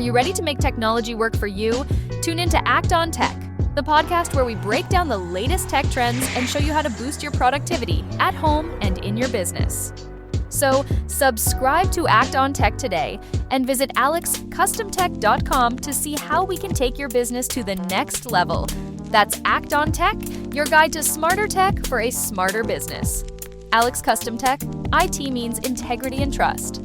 you ready to make technology work for you? Tune in to Act on Tech, the podcast where we break down the latest tech trends and show you how to boost your productivity at home and in your business. So, subscribe to Act on Tech today and visit alexcustomtech.com to see how we can take your business to the next level. That's Act on Tech, your guide to smarter tech for a smarter business. Alex Custom Tech, IT means integrity and trust.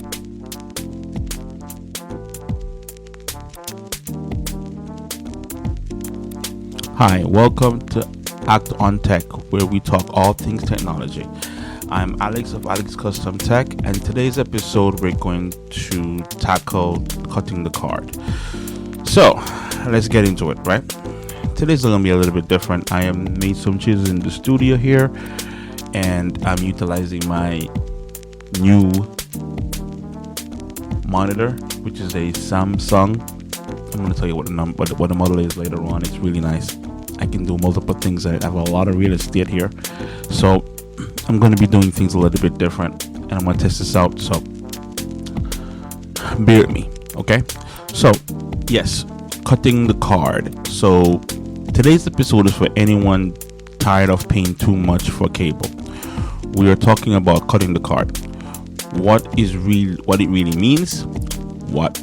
Hi, welcome to Act on Tech, where we talk all things technology. I'm Alex of Alex Custom Tech, and today's episode we're going to tackle cutting the card. So, let's get into it, right? Today's going to be a little bit different. I have made some changes in the studio here, and I'm utilizing my new monitor, which is a Samsung. I'm going to tell you what the model is later on. It's really nice. I can do multiple things. I have a lot of real estate here, so I'm going to be doing things a little bit different, and I'm going to test this out, so bear with me, okay? So, yes, cutting the card. So, today's episode is for anyone tired of paying too much for cable. We are talking about cutting the card. What it really means, what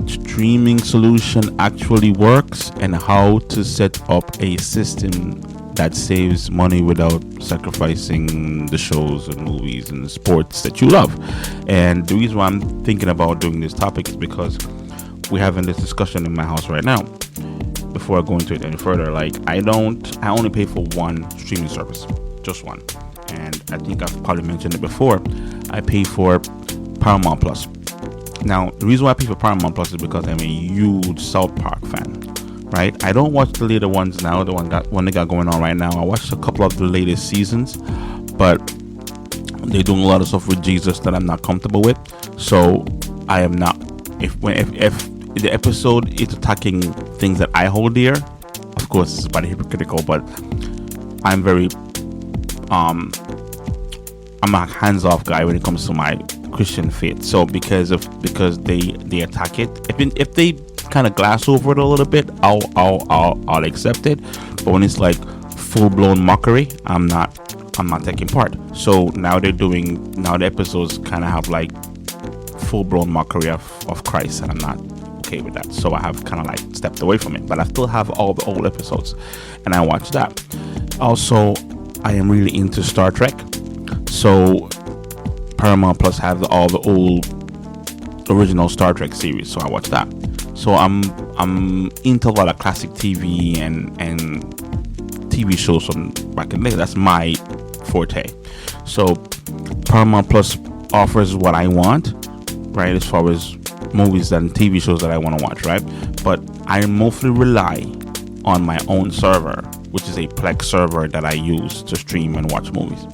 streaming solution actually works, and how to set up a system that saves money without sacrificing the shows and movies and sports that you love. And the reason why I'm thinking about doing this topic is because we're having this discussion in my house right now. Before I go into it any further, I only pay for one streaming service, just one. And I think I've probably mentioned it before. I pay for Paramount Plus. Now, the reason why I pay for Paramount Plus is because I'm a huge South Park fan, right? I don't watch the later ones now, the one they got going on right now. I watched a couple of the latest seasons, but they're doing a lot of stuff with Jesus that I'm not comfortable with. So I am not. If the episode is attacking things that I hold dear, of course it's about hypocritical, but I'm very I'm a hands-off guy when it comes to my Christian faith. So because they attack it, if they kind of glass over it a little bit, I'll accept it. But when it's like full-blown mockery, I'm not taking part. So now the episodes kind of have like full-blown mockery of Christ, and I'm not okay with that. So I have kind of like stepped away from it, but I still have all the old episodes, and I watch that. Also, I am really into Star Trek, so Paramount Plus have all the old original Star Trek series, so I watch that. So I'm into a lot of classic TV and TV shows from back in the day. That's my forte. So Paramount Plus offers what I want, right, as far as movies and TV shows that I want to watch, right? But I mostly rely on my own server, which is a Plex server that I use to stream and watch movies.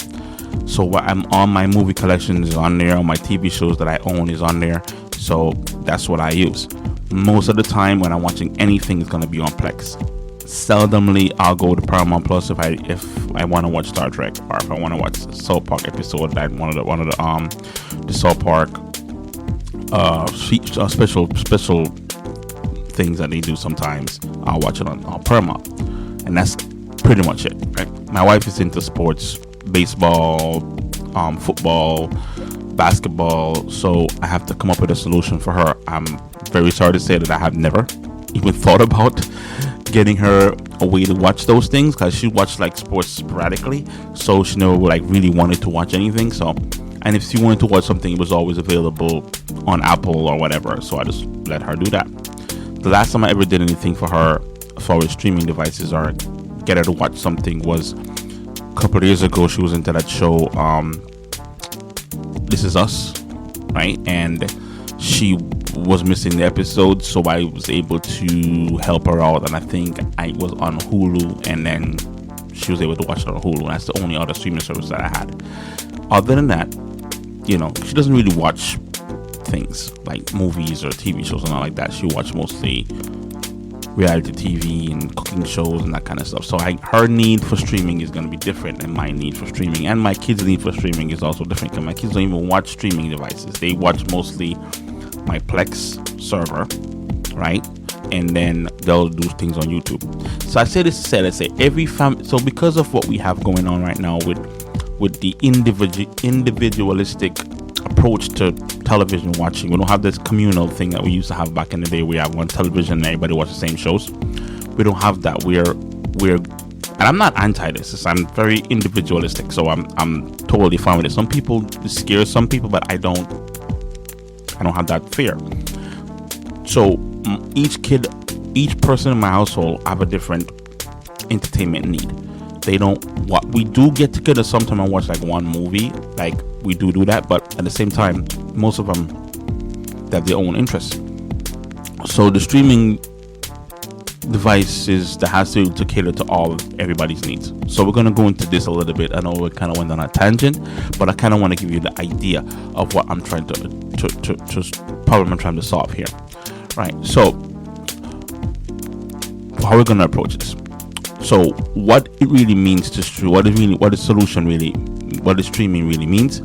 So what I'm on, my movie collection is on there, on my TV shows that I own is on there. So that's what I use. Most of the time when I'm watching anything, it's gonna be on Plex. Seldomly I'll go to Paramount Plus if I want to watch Star Trek, or if I want to watch a South Park episode, that one of the South Park special things that they do sometimes. I'll watch it on Paramount, and that's pretty much it, right? My wife is into sports, baseball, football, basketball, so I have to come up with a solution for her. I'm very sorry to say that I have never even thought about getting her a way to watch those things, because she watched like sports sporadically, so she never like really wanted to watch anything. So, and if she wanted to watch something, it was always available on Apple or whatever, so I just let her do that. The last time I ever did anything for her as far as streaming devices or get her to watch something was a couple of years ago. She was into that show This Is Us, right? And she was missing the episode, so I was able to help her out, and I think I was on Hulu, and then she was able to watch it on Hulu. That's the only other streaming service that I had. Other than that, she doesn't really watch things like movies or TV shows and all like that. She watches mostly reality TV and cooking shows and that kind of stuff. So her need for streaming is going to be different than my need for streaming, and my kids' need for streaming is also different, because my kids don't even watch streaming devices. They watch mostly my Plex server, right? And then they'll do things on YouTube. So I say this to say, let's say every family. So because of what we have going on right now with the individualistic approach to television watching, we don't have this communal thing that we used to have back in the day. We have one television and everybody watches the same shows. We don't have that. We're and I'm not anti this. I'm very individualistic, so I'm totally fine with it. Some people, it scares some people, but I don't have that fear. So each person in my household have a different entertainment need. We do get together sometime and watch like one movie, like we do that, but at the same time, most of them have their own interests. So the streaming devices that has to cater to everybody's needs. So we're going to go into this a little bit. I know we kind of went on a tangent, but I kind of want to give you the idea of what I'm trying to problem I'm trying to solve here. Right. So how we're going to approach this. So what it really means to stream, what the solution really, what the streaming really means,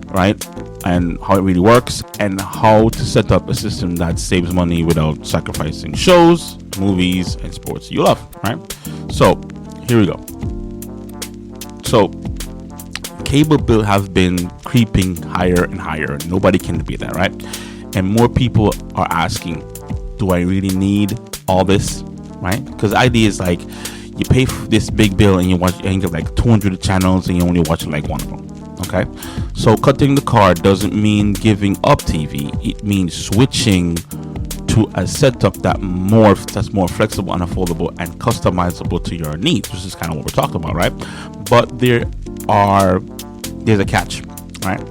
right? And how it really works, and how to set up a system that saves money without sacrificing shows, movies, and sports you love, right? So here we go. So cable bill have been creeping higher and higher. Nobody can debate that, right? And more people are asking, do I really need all this, right? Because the idea is like, you pay for this big bill and you get like 200 channels and you only watch like one of them. Okay, so cutting the cord doesn't mean giving up TV. It means switching to a setup that's more flexible and affordable and customizable to your needs, which is kind of what we're talking about, right? But there's a catch, right?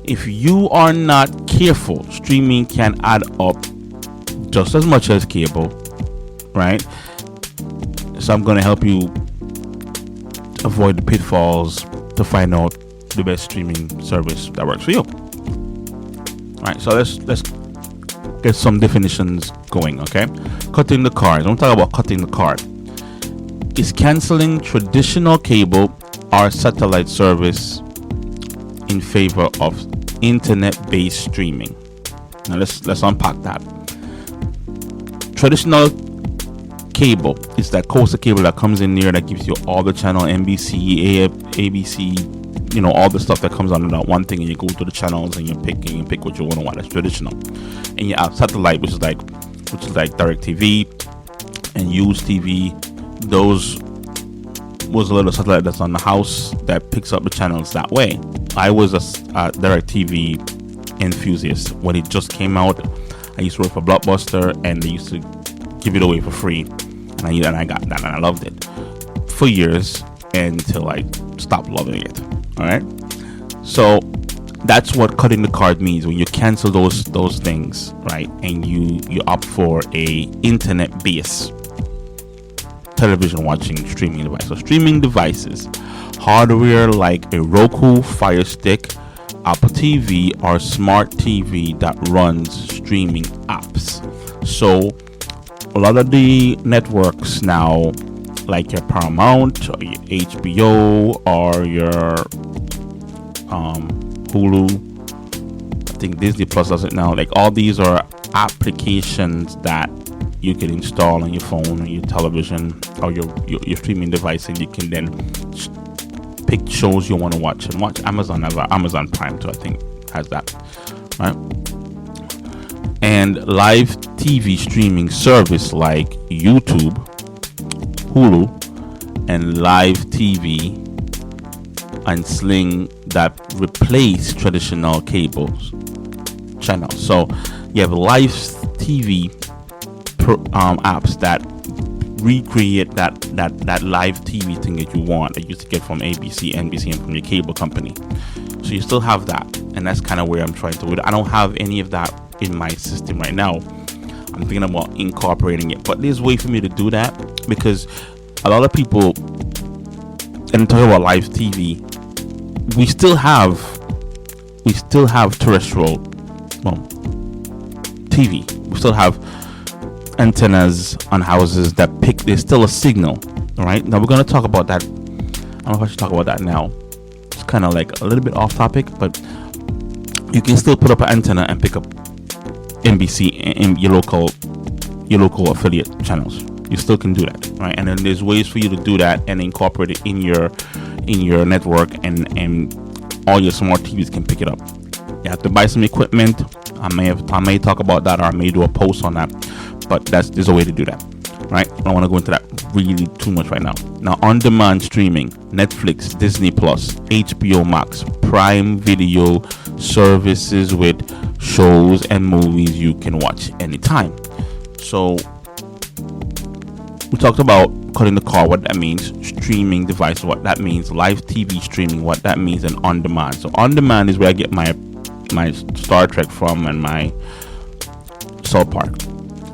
If you are not careful, streaming can add up just as much as cable, right? So I'm going to help you avoid the pitfalls to find out the best streaming service that works for you. All right, so let's get some definitions going. Okay, cutting the cord. Don't talk about cutting the cord. Is canceling traditional cable or satellite service in favor of internet-based streaming. Now let's unpack that. Traditional cable is that coaster cable that comes in there that gives you all the channel, NBC, ABC, all the stuff that comes under that one thing, and you go to the channels and you pick what you want to watch. That's traditional. And you have satellite, which is like DirecTV and Use TV. Those was a little satellite that's on the house that picks up the channels that way. I was a DirecTV enthusiast when it just came out. I used to work for Blockbuster, and they used to give it away for free, and I got that, and I loved it for years until I stopped loving it. All right, so that's what cutting the cord means when you cancel those things, right? And you opt for a internet-based television watching streaming device. So streaming devices, hardware like a Roku, Fire Stick, Apple TV, or Smart TV that runs streaming apps. So a lot of the networks now, like your Paramount or your HBO or your Hulu, I think Disney Plus does it now. Like all these are applications that you can install on your phone or your television or your streaming device, and you can then pick shows you want to watch and watch. Amazon Prime too, I think, has that, right? And live TV streaming service like YouTube, Hulu, and live TV and Sling that replace traditional cable channels. So you have live TV apps that recreate that live TV thing that you want, that you used to get from ABC, NBC, and from your cable company. So you still have that, and that's kind of where I'm trying to. I don't have any of that in my system right now. I'm thinking about incorporating it, but there's a way for me to do that, because a lot of people, and talking about live TV, we still have terrestrial TV. We still have antennas on houses that pick. There's still a signal. All right. Now we're gonna talk about that. I don't know if I should talk about that now. It's kind of like a little bit off topic, but you can still put up an antenna and pick up NBC in your local your local affiliate channels. You still can do that, right? And then there's ways for you to do that and incorporate it in your network, and all your smart TVs can pick it up. You have to buy some equipment. I may talk about that, or I may do a post on that, but there's a way to do that, right? I don't want to go into that really too much right now. Now, on-demand streaming: Netflix, Disney Plus, HBO Max, Prime Video services with shows and movies you can watch anytime. So we talked about cutting the cord, what that means, streaming device, what that means, live TV streaming, what that means, and on demand. So on demand is where I get my Star Trek from, and my South Park,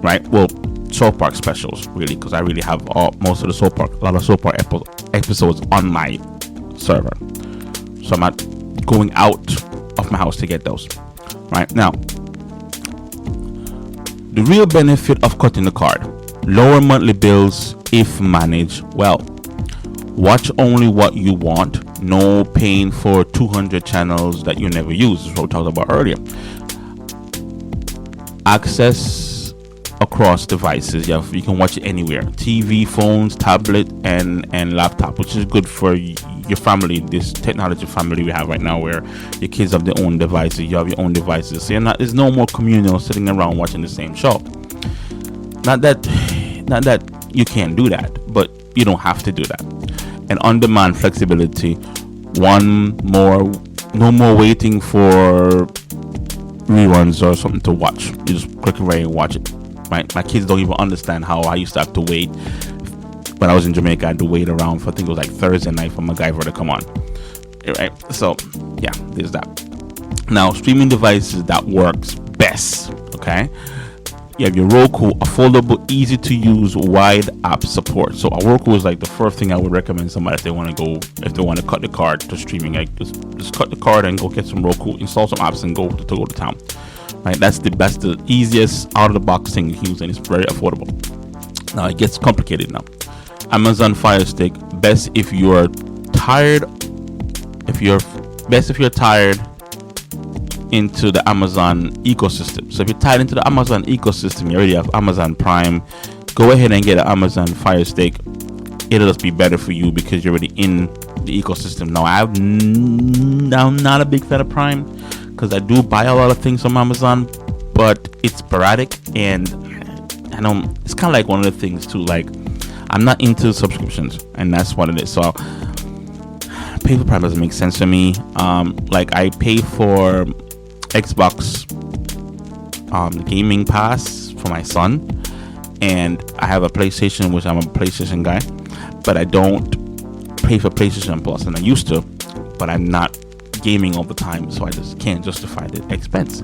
right? Well, South Park specials, really, because I really have most of the South Park, a lot of South Park episodes on my server. So I'm not going out of my house to get those. Right now, the real benefit of cutting the cord: lower monthly bills if managed well. Watch only what you want. No paying for 200 channels that you never use. This is what we talked about earlier. Access across devices. You can watch it anywhere: TV, phones, tablet, and laptop, which is good for your family. This technology family we have right now, where your kids have their own devices, you have your own devices, so there's no more communal sitting around watching the same show. Not that you can't do that, but you don't have to do that. And on-demand flexibility: no more waiting for reruns or something to watch. You just click away and watch it. Right? My kids don't even understand how I used to have to wait. When I was in Jamaica, I had to wait around for, I think it was like Thursday night, for MacGyver to come on. Right? So yeah, there's that. Now, streaming devices that works best. Okay, you have your Roku, a foldable, easy to use, wide app support. So a Roku is like the first thing I would recommend somebody if they want to cut the cord to streaming. Like just cut the cord and go get some Roku, install some apps, and go to town. Right? That's the easiest out of the box thing you can use, and it's very affordable. Now it gets complicated now. Amazon Fire Stick, best if you're tired. If you're tired into the Amazon ecosystem. So if you're tied into the Amazon ecosystem, you already have Amazon Prime, go ahead and get an Amazon Fire Stick. It'll just be better for you because you're already in the ecosystem. Now, I'm not a big fan of Prime because I do buy a lot of things from Amazon, but it's sporadic, and I know it's kind of like one of the things too. Like, I'm not into subscriptions, and that's what it is. So pay for Prime doesn't make sense to me. Like, I pay for Xbox gaming pass for my son, and I have a PlayStation, which I'm a PlayStation guy, but I don't pay for PlayStation Plus, and I used to, but I'm not gaming all the time, so I just can't justify the expense.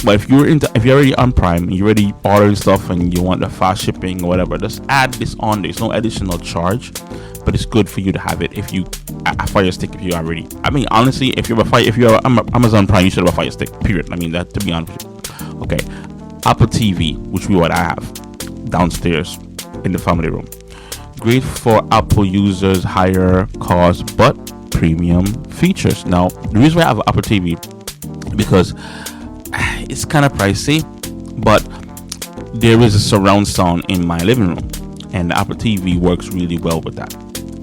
But if you're already on Prime and you're already ordering stuff and you want the fast shipping or whatever, just add this on. There's no additional charge, but it's good for you to have it. If you a Fire Stick, if you already, I mean, honestly, if you're Amazon Prime, you should have a Fire Stick. Period. I mean that, to be honest with you. Okay, Apple TV, which is what I have downstairs in the family room. Great for Apple users, higher cost but premium features. Now, the reason why I have an Apple TV because it's kind of pricey, but there is a surround sound in my living room, and the Apple TV works really well with that.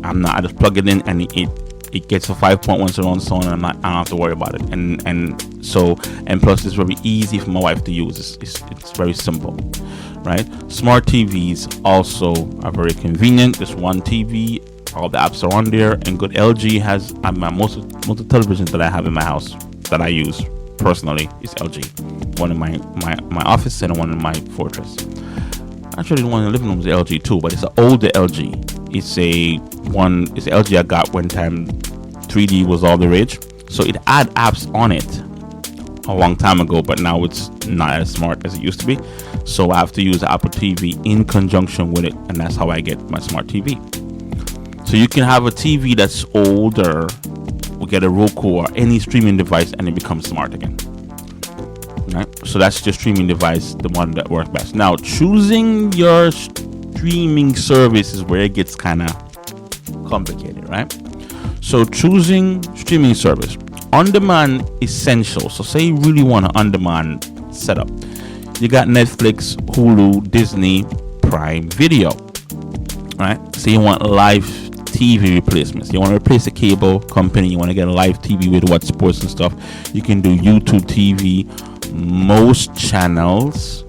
I just plug it in, and it gets a 5.1 surround sound, and I don't have to worry about it. And plus it's very easy for my wife to use. It's very simple, right? Smart TVs also are very convenient. Just one TV, all the apps are on there, and good. LG has most of the televisions that I have in my house that I use personally is LG. One in my office and one in my fortress. Actually, the one in the living room is LG too, but it's an older LG. It's LG I got one time 3D was all the rage, so it had apps on it a long time ago, but now it's not as smart as it used to be. So I have to use the Apple TV in conjunction with it, and that's how I get my smart TV. So you can have a TV that's older, or get a Roku or any streaming device, and it becomes smart again. Right? So that's your streaming device, the one that works best. Now, choosing your streaming service is where it gets kind of complicated, right? So choosing streaming service, on-demand essential. So say you really want an on-demand setup, You got Netflix, Hulu, Disney, Prime Video, right? So you want live TV replacements. You want to replace the cable company. You want to get a live TV with what sports and stuff. You can do YouTube TV, most channels,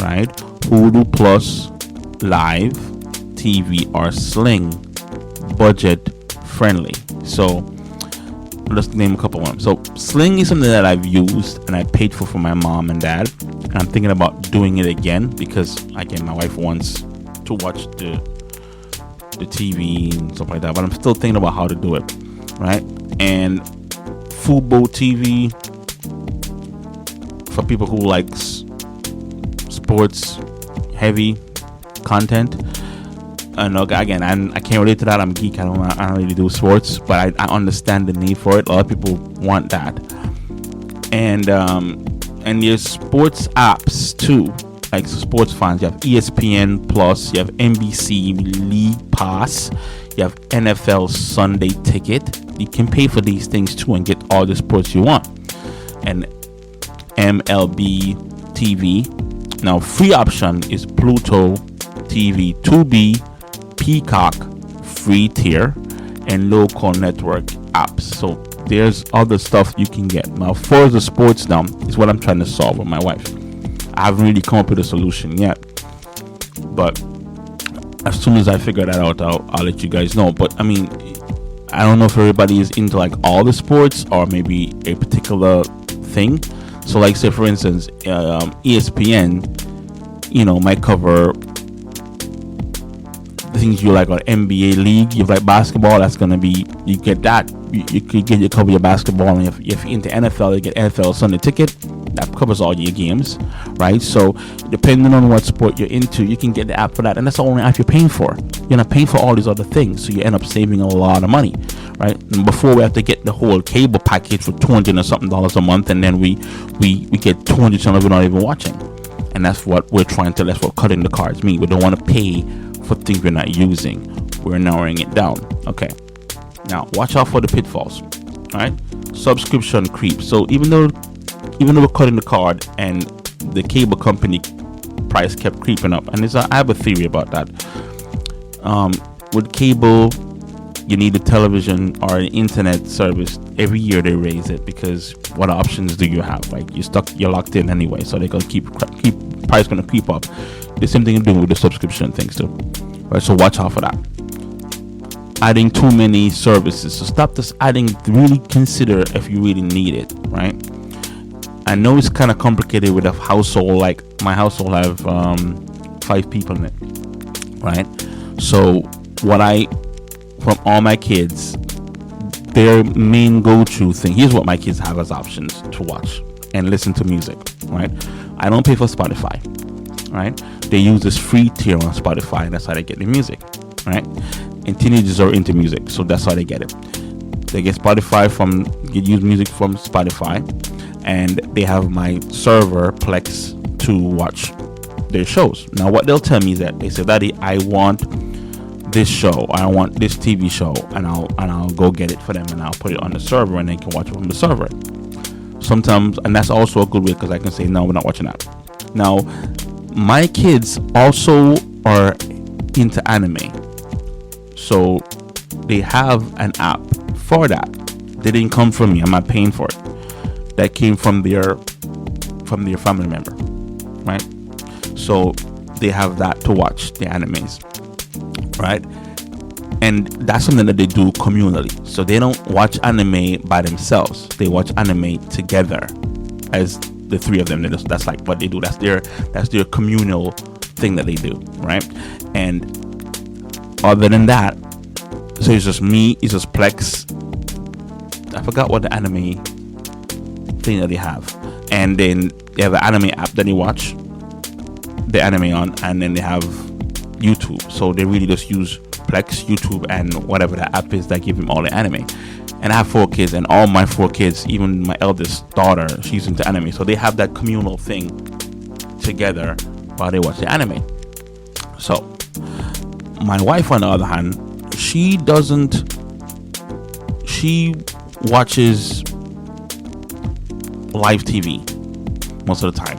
right? Hulu Plus, Live TV, or Sling, budget friendly. So let's name a couple of them. So Sling is something that I've used and I paid for my mom and dad, and I'm thinking about doing it again because again my wife wants to watch the TV and stuff like that, but I'm still thinking about how to do it, right? And Fubo TV for people who likes sports heavy content. And again, I can't relate to that. I'm a geek. I don't really do sports, but I understand the need for it. A lot of people want that. And there's sports apps too, like sports fans. You have ESPN Plus, you have NBC League Pass, you have NFL Sunday Ticket. You can pay for these things too and get all the sports you want. And MLB TV. Now, free option is Pluto TV, Tubi, Peacock, free tier, and local network apps. So there's other stuff you can get. Now, for the sports now is what I'm trying to solve with my wife. I haven't really come up with a solution yet, but as soon as I figure that out, I'll let you guys know. But I mean, I don't know if everybody is into like all the sports or maybe a particular thing. So like say for instance, ESPN, might cover the things you like on NBA league. You like basketball, that's gonna be, you get that. You cover your basketball, and if you're into NFL, you get NFL Sunday Ticket. That covers all your games, right? So depending on what sport you're into, you can get the app for that, and that's the only app you're paying for. You're not paying for all these other things, so you end up saving a lot of money, right? And before we have to get the whole cable package for $200 or something a month, and then we get 200 channels we're not even watching, and that's what we're trying to. That's what cutting the cards mean. We don't want to pay for things we're not using. We're narrowing it down. Okay. Now watch out for the pitfalls. All right. Subscription creep. So even though we're cutting the card and the cable company price kept creeping up, and I have a theory about that. With cable, you need a television or an internet service. Every year they raise it because what options do you have? Like you're locked in anyway, so they're gonna keep price gonna creep up. The same thing you're doing with the subscription things too. Right, so watch out for that. Adding too many services, so stop this adding. Really consider if you really need it, right? I know it's kind of complicated with a household. Like my household have 5 people in it, right? So from all my kids, their main go-to thing, here's what my kids have as options to watch and listen to music, right? I don't pay for Spotify, right? They use this free tier on Spotify, and that's how they get the music, right? And teenagers are into music, so that's how they get it. They get use music from Spotify, and they have my server Plex to watch their shows. Now what they'll tell me is that they say, Daddy, I want this show, I want this TV show, and I'll go get it for them, and I'll put it on the server, and they can watch it from the server. Sometimes, and that's also a good way because I can say, no, we're not watching that. Now my kids also are into anime, so they have an app for that. They didn't come from me. I'm not paying for it. That came from their family member, right? So they have that to watch the animes, right? And that's something that they do communally. So they don't watch anime by themselves. They watch anime together as the 3 of them. That's like what they do. That's their communal thing that they do, right? And other than that, so it's just me. It's just Plex. I forgot what the anime thing that they have, and then they have an anime app that they watch the anime on, and then they have YouTube. So they really just use Plex, YouTube, and whatever the app is that give them all the anime. And I have 4 kids, and all my 4 kids, even my eldest daughter, she's into anime. So they have that communal thing together while they watch the anime. So my wife, on the other hand, she watches live TV most of the time,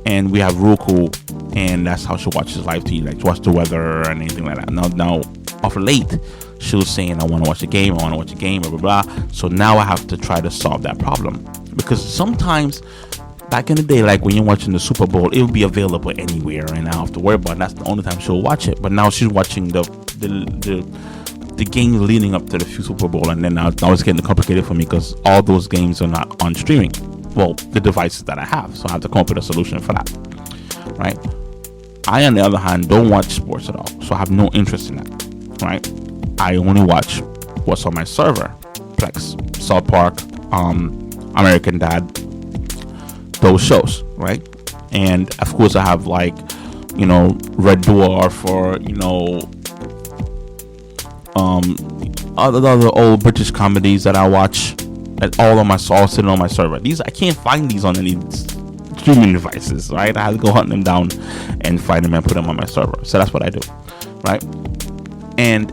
and we have Roku, and that's how she watches live TV, like watch the weather and anything like that. Now, of late, she was saying, I want to watch a game, blah, blah, blah. So now I have to try to solve that problem. Because sometimes, back in the day, like when you're watching the Super Bowl, it will be available anywhere, and I don't have to worry about it. That's the only time she'll watch it. But now she's watching the games leading up to the Super Bowl, and then now it's getting complicated for me because all those games are not on streaming. Well, the devices that I have, so I have to come up with a solution for that, right? I, on the other hand, don't watch sports at all, so I have no interest in that, right? I only watch what's on my server, Plex, South Park, American Dad, those shows, right? And of course, I have like, Red Dwarf or other old British comedies that I watch. At all sitting on my server. I can't find these on any streaming devices, right? I have to go hunt them down and find them and put them on my server. So that's what I do, right? And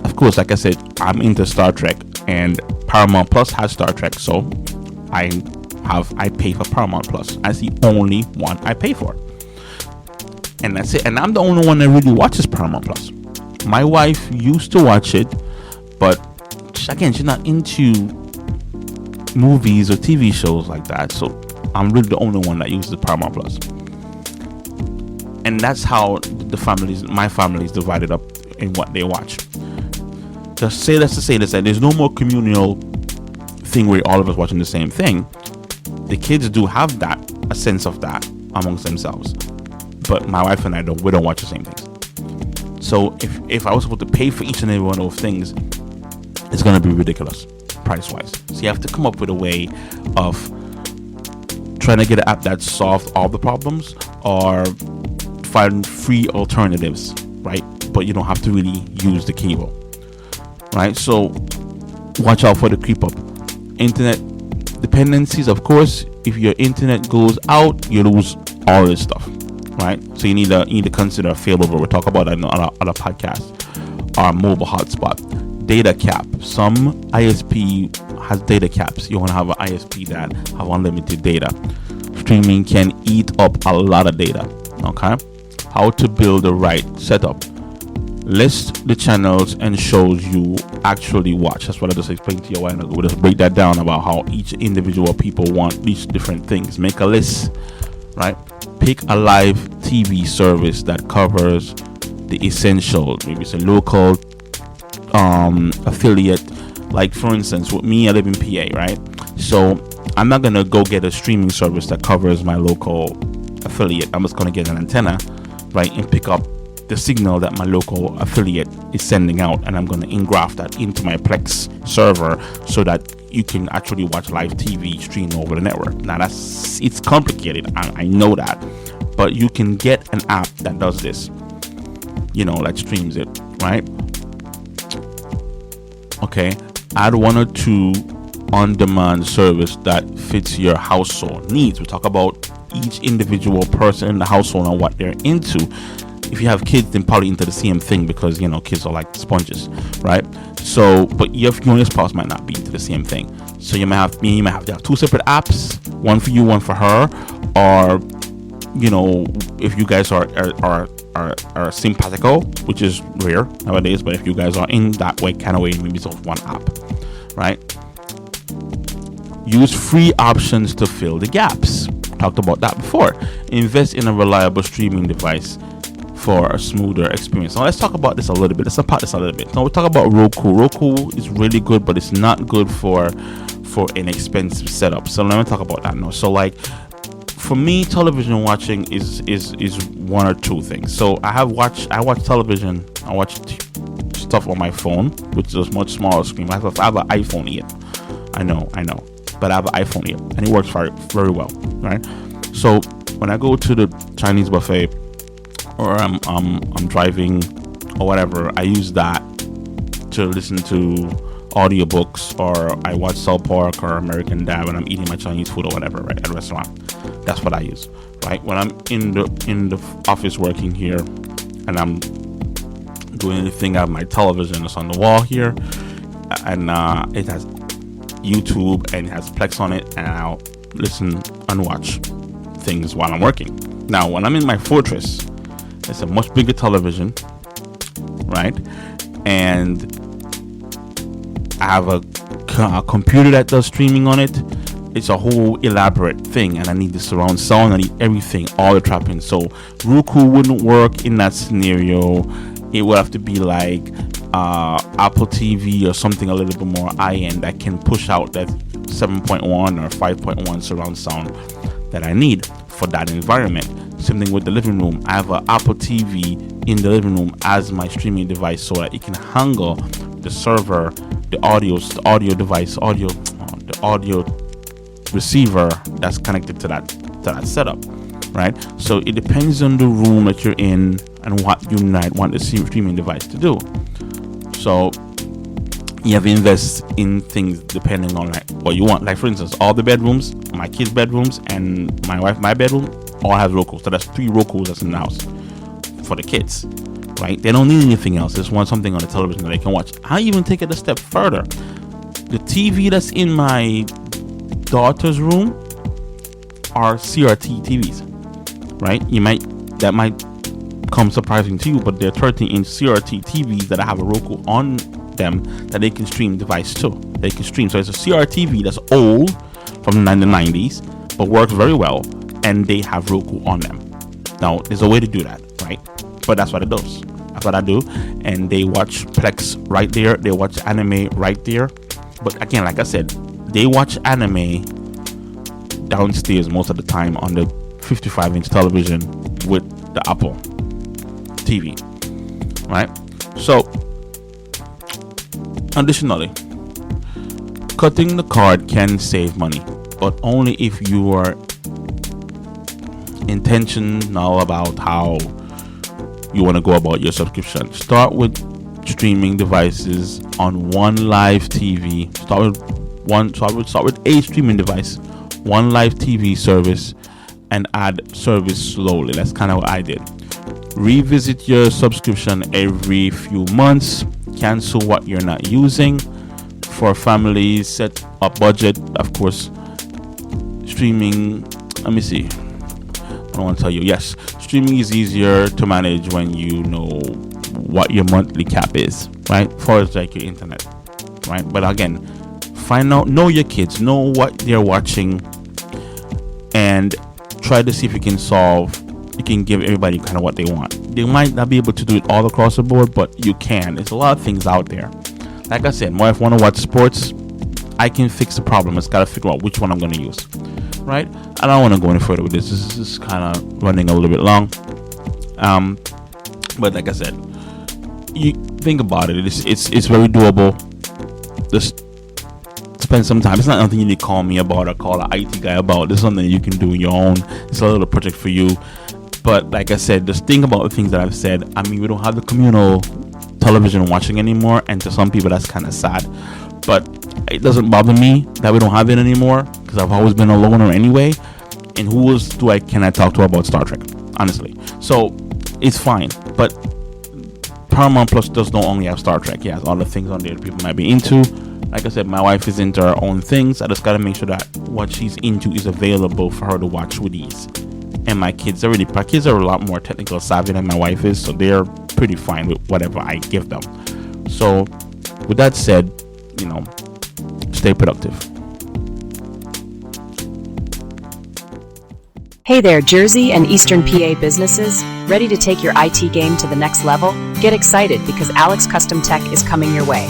of course, like I said, I'm into Star Trek, and Paramount Plus has Star Trek, so I pay for Paramount Plus. That's the only one I pay for, and that's it. And I'm the only one that really watches Paramount Plus. My wife used to watch it, but again, she's not into movies or TV shows like that, so I'm really the only one that uses Paramount Plus. And that's how my family is divided up in what they watch. Just say this to say this, that there's no more communal thing where all of us watching the same thing. The kids do have a sense of that amongst themselves, but my wife and I we don't watch the same things. So if I was supposed to pay for each and every one of those things, it's going to be ridiculous price-wise. So you have to come up with a way of trying to get an app that solves all the problems, or find free alternatives, right? But you don't have to really use the cable, right? So watch out for the creep up. Internet dependencies, of course. If your internet goes out, you lose all this stuff, right? So you need to consider failover. We'll talk about that in other podcasts. Our mobile hotspot. Data cap. Some ISP has data caps. You want to have an ISP that have unlimited data. Streaming can eat up a lot of data. Okay. How to build the right setup. List the channels and shows you actually watch. That's what I just explained to you a while ago. We'll just break that down about how each individual people want these different things. Make a list, right? Pick a live TV service that covers the essentials. Maybe it's a local affiliate. Like for instance, with me, I live in PA, right? So I'm not gonna go get a streaming service that covers my local affiliate. I'm just gonna get an antenna, right, and pick up the signal that my local affiliate is sending out, and I'm going to engraft that into my Plex server so that you can actually watch live TV stream over the network. Now it's complicated, I know that, but you can get an app that does this, that streams it, right? Okay, add one or two on-demand service that fits your household needs. We talk about each individual person in the household and what they're into. If you have kids, then probably into the same thing because kids are like sponges, right? So, but you and your spouse might not be into the same thing. So you might have to have two separate apps, one for you, one for her, or if you guys are simpatico, which is rare nowadays, but if you guys are in that kind of way, maybe it's off one app, right? Use free options to fill the gaps. Talked about that before. Invest in a reliable streaming device for a smoother experience. Now let's talk about this a little bit. Let's unpack this a little bit. Now we talk about Roku. Roku is really good, but it's not good for an expensive setup. So let me talk about that now. So like for me, television watching is one or two things. So I watch television. I watch stuff on my phone, which is a much smaller screen. I have an iPhone 8. I know, but I have an iPhone 8, and it works very, very well, right? So when I go to the Chinese buffet, or I'm driving or whatever, I use that to listen to audiobooks, or I watch South Park or American Dad when I'm eating my Chinese food or whatever, right, at a restaurant. That's what I use, right? When I'm in the office working here and I'm doing anything, I have my television that's on the wall here, and it has YouTube and it has Plex on it, and I'll listen and watch things while I'm working. Now, when I'm in my Fortress, it's a much bigger television, right? And I have a computer that does streaming on it. It's a whole elaborate thing, and I need the surround sound. I need everything, all the trappings. So Roku wouldn't work in that scenario. It would have to be like Apple TV or something a little bit more high-end that can push out that 7.1 or 5.1 surround sound that I need for that environment. Same thing with the living room. I have an Apple TV in the living room as my streaming device so that it can handle the server, the audio device, the audio receiver that's connected to that setup, right? So it depends on the room that you're in and what you might want the streaming device to do. So you have to invest in things depending on like what you want. Like for instance, all the bedrooms, my kids' bedrooms and my bedroom all have Roku. So that's 3 Rokus that's in the house for the kids, right? They don't need anything else. They just want something on the television that they can watch. I even take it a step further. The TV that's in my daughter's room are CRT TVs, right? That might come surprising to you, but they're 13-inch CRT TVs that I have a Roku on them that they can stream device to. They can stream. So it's a CRT TV that's old from the 90s, but works very well, and they have Roku on them. Now, there's a way to do that, right? But that's what it does. That's what I do. And they watch Plex right there. They watch anime right there. But again, like I said, they watch anime downstairs most of the time on the 55-inch television with the Apple TV, right? So, additionally, cutting the card can save money, but only if you are intentional about how you want to go about your subscription. Start with streaming devices on one live TV. Start with a streaming device, one live TV service, and add service slowly. That's kind of what I did. Revisit your subscription every few months. Cancel what you're not using. For families, set a budget. Of course, streaming. Let me see. I want to tell you. Yes, streaming is easier to manage when you know what your monthly cap is, right? For like your internet, right? But again, know your kids, know what they're watching, and try to see if you can give everybody kind of what they want. They might not be able to do it all across the board, but you can. There's a lot of things out there. Like I said, my wife want to watch sports. I can fix the problem. It's got to figure out which one I'm going to use, right? I don't want to go any further with this. This is kind of running a little bit long. But like I said, you think about it. It's very doable. Just spend some time. It's not nothing you need to call me about or call an IT guy about. This is something you can do on your own. It's a little project for you. But like I said, just think about the things that I've said. I mean, we don't have the communal television watching anymore, and to some people that's kind of sad. But it doesn't bother me that we don't have it anymore, because I've always been a loner anyway. And who else can I talk to about Star Trek? Honestly. So it's fine. But Paramount Plus don't only have Star Trek. It has all the things on there that people might be into. Like I said, my wife is into her own things. I just got to make sure that what she's into is available for her to watch with ease. And my kids are a lot more technical savvy than my wife is, so they're pretty fine with whatever I give them. So with that said, stay productive. Hey there, Jersey and Eastern PA businesses. Ready to take your IT game to the next level? Get excited because Alex Custom Tech is coming your way.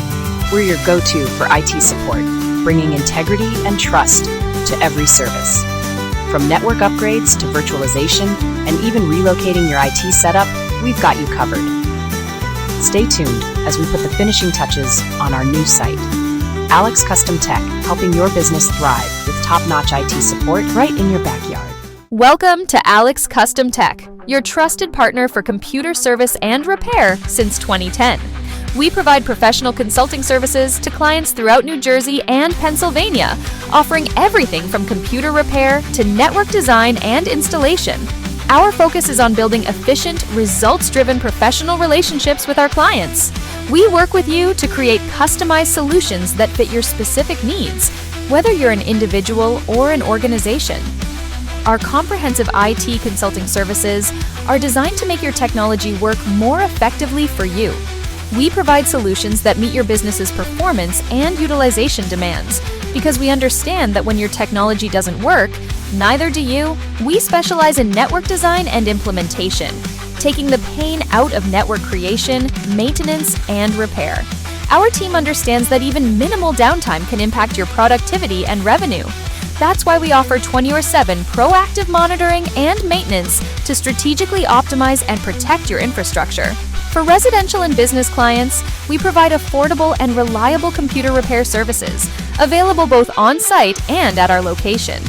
We're your go-to for IT support, bringing integrity and trust to every service. From network upgrades to virtualization and even relocating your IT setup, we've got you covered. Stay tuned as we put the finishing touches on our new site. Alex Custom Tech, helping your business thrive with top-notch IT support right in your backyard. Welcome to Alex Custom Tech, your trusted partner for computer service and repair since 2010. We provide professional consulting services to clients throughout New Jersey and Pennsylvania, offering everything from computer repair to network design and installation. Our focus is on building efficient, results-driven professional relationships with our clients. We work with you to create customized solutions that fit your specific needs, whether you're an individual or an organization. Our comprehensive IT consulting services are designed to make your technology work more effectively for you. We provide solutions that meet your business's performance and utilization demands because we understand that when your technology doesn't work, neither do you. We specialize in network design and implementation, taking the pain out of network creation, maintenance, and repair. Our team understands that even minimal downtime can impact your productivity and revenue. That's why we offer 24/7 proactive monitoring and maintenance to strategically optimize and protect your infrastructure. For residential and business clients, we provide affordable and reliable computer repair services, available both on-site and at our location.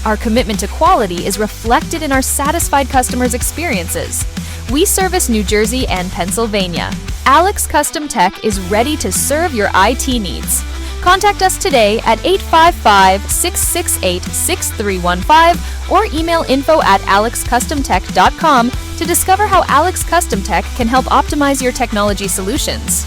Our commitment to quality is reflected in our satisfied customers' experiences. We service New Jersey and Pennsylvania. Alex Custom Tech is ready to serve your IT needs. Contact us today at 855-668-6315 or email info@alexcustomtech.com to discover how Alex Custom Tech can help optimize your technology solutions.